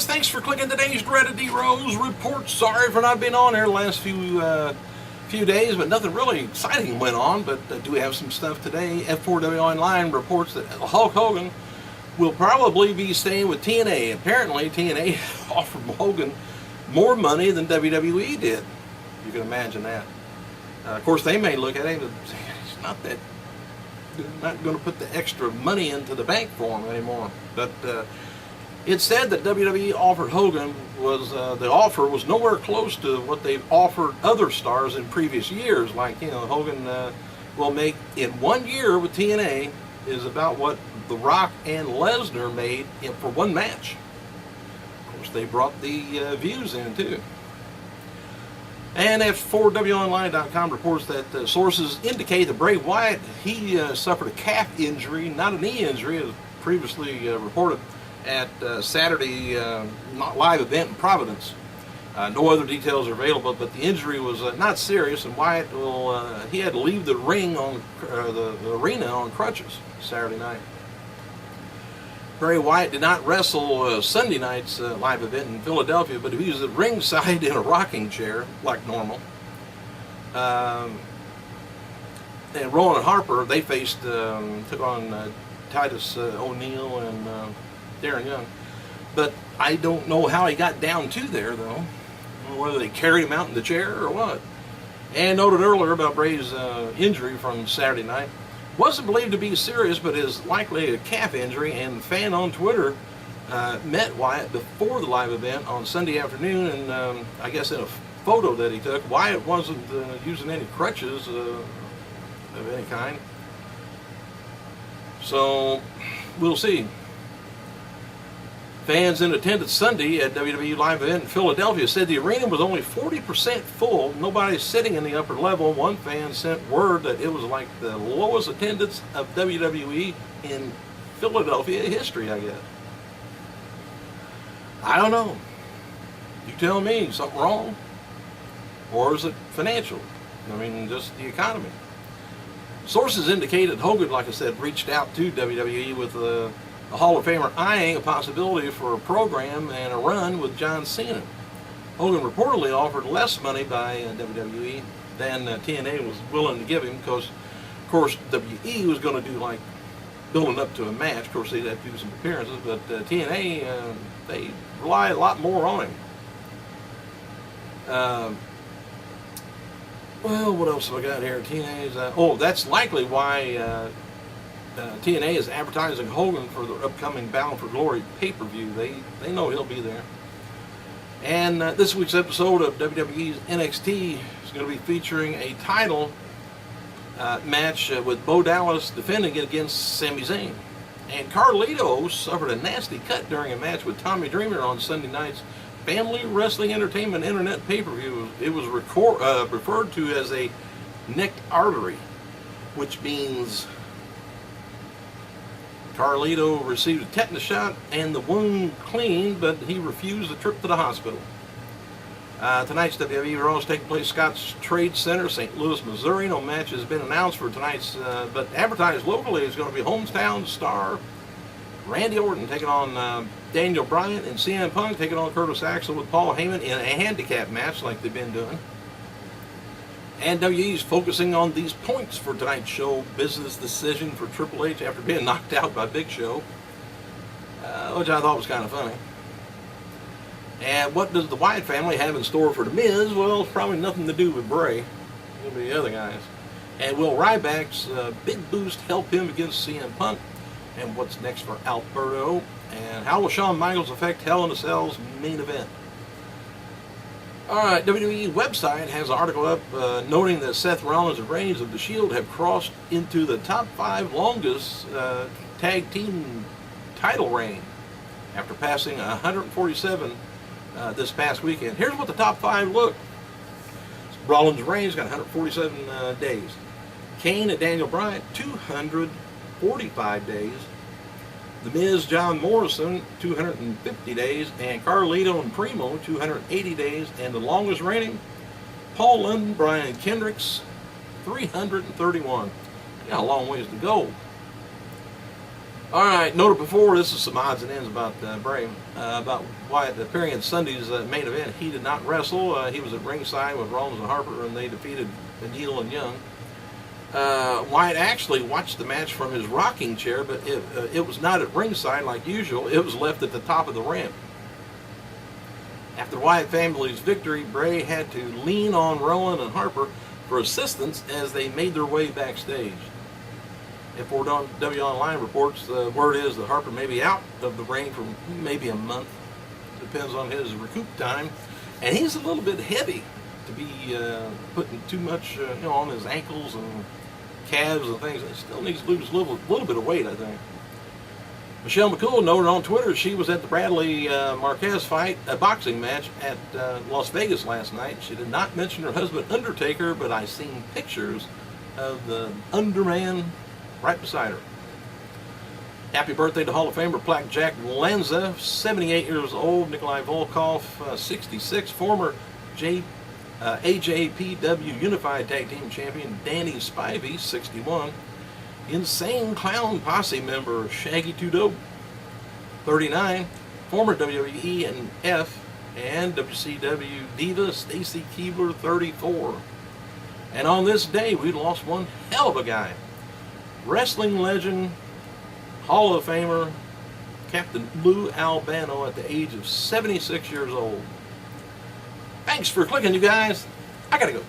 guys, thanks for clicking today's dreaded D-Rose report. Sorry for not being on there the last few days, but nothing really exciting went on. But do have some stuff today. F4W Online reports that Hulk Hogan will probably be staying with TNA. Apparently, TNA offered Hogan more money than WWE did. You can imagine that. Of course, they may look at him and say, it's not that, they're not going to put the extra money into the bank for him anymore. But it said that WWE offered Hogan the offer was nowhere close to what they've offered other stars in previous years. Like, you know, Hogan will make in 1 year with TNA is about what The Rock and Lesnar made for one match. Of course, they brought the views in too. And F4WOnline.com reports that sources indicate that Bray Wyatt, he suffered a calf injury, not a knee injury, as previously reported at Saturday live event in Providence. No other details are available, but the injury was not serious, and Wyatt he had to leave the ring on the arena on crutches Saturday night. Bray Wyatt did not wrestle Sunday night's live event in Philadelphia, but he was at ringside in a rocking chair like normal. And Rowan and Harper, they took on Titus O'Neil and Darren Young, but I don't know how he got down to there, though. Whether they carried him out in the chair or what. And noted earlier about Bray's injury from Saturday night. Wasn't believed to be serious, but is likely a calf injury, and a fan on Twitter met Wyatt before the live event on Sunday afternoon, and I guess in a photo that he took, Wyatt wasn't using any crutches of any kind. So, we'll see. Fans in attendance Sunday at WWE live event in Philadelphia said the arena was only 40% full. Nobody sitting in the upper level. One fan sent word that it was like the lowest attendance of WWE in Philadelphia history, I guess. I don't know. You tell me, something wrong? Or is it financial? I mean, just the economy. Sources indicate that Hogan, like I said, reached out to WWE with a Hall of Famer eyeing a possibility for a program and a run with John Cena. Hogan reportedly offered less money by WWE than TNA was willing to give him, because, of course, WWE was going to do like building up to a match. Of course, they'd have to do some appearances, but TNA, they rely a lot more on him. Well, what else have I got here? TNA's, that's likely why TNA is advertising Hogan for the upcoming Bound for Glory pay-per-view. They know he'll be there. And this week's episode of WWE's NXT is going to be featuring a title match with Bo Dallas defending it against Sami Zayn. And Carlito suffered a nasty cut during a match with Tommy Dreamer on Sunday night's Family Wrestling Entertainment Internet pay-per-view. It was referred to as a neck artery, which means Carlito received a tetanus shot and the wound cleaned, but he refused a trip to the hospital. Tonight's WWE Raw is taking place at Scott's Trade Center, St. Louis, Missouri. No match has been announced for tonight's, but advertised locally is going to be hometown star Randy Orton taking on Daniel Bryan, and CM Punk taking on Curtis Axel with Paul Heyman in a handicap match like they've been doing. And WWE is focusing on these points for tonight's show. Business decision for Triple H after being knocked out by Big Show, which I thought was kind of funny. And what does the Wyatt family have in store for The Miz? Well, it's probably nothing to do with Bray. It'll be the other guys. And will Ryback's big boost help him against CM Punk? And what's next for Alberto? And how will Shawn Michaels affect Hell in a Cell's main event? Alright, WWE website has an article up noting that Seth Rollins and Reigns of The Shield have crossed into the top 5 longest tag team title reign after passing 147 this past weekend. Here's what the top 5 look. Rollins and Reigns got 147 days. Kane and Daniel Bryan, 245 days. The Miz, John Morrison, 250 days, and Carlito and Primo, 280 days, and the longest reigning, Paul London, Brian Kendricks, 331. Got a long ways to go. All right, noted before, this is some odds and ends about Bray, about Wyatt appearing in Sunday's main event. He did not wrestle. He was at ringside with Rollins and Harper, and they defeated Neal and Young. Wyatt actually watched the match from his rocking chair, but it was not at ringside like usual. It was left at the top of the ramp. After Wyatt family's victory, Bray had to lean on Rowan and Harper for assistance as they made their way backstage. F4W Online reports the word is that Harper may be out of the ring for maybe a month. Depends on his recoup time. And he's a little bit heavy to be putting too much on his ankles and calves and things. He still needs to lose a little bit of weight, I think. Michelle McCool noted on Twitter she was at the Bradley Marquez fight, a boxing match at Las Vegas last night. She did not mention her husband Undertaker, but I seen pictures of the Underman right beside her. Happy birthday to Hall of Famer Black Jack Lanza, 78 years old. Nikolai Volkov, 66. Former AJPW Unified Tag Team Champion Danny Spivey, 61. Insane Clown Posse member Shaggy 2-Dope, 39. Former WWE and F and WCW diva Stacy Keibler, 34. And on this day, we lost one hell of a guy. Wrestling legend, Hall of Famer, Captain Lou Albano at the age of 76 years old. Thanks for clicking, you guys. I gotta go.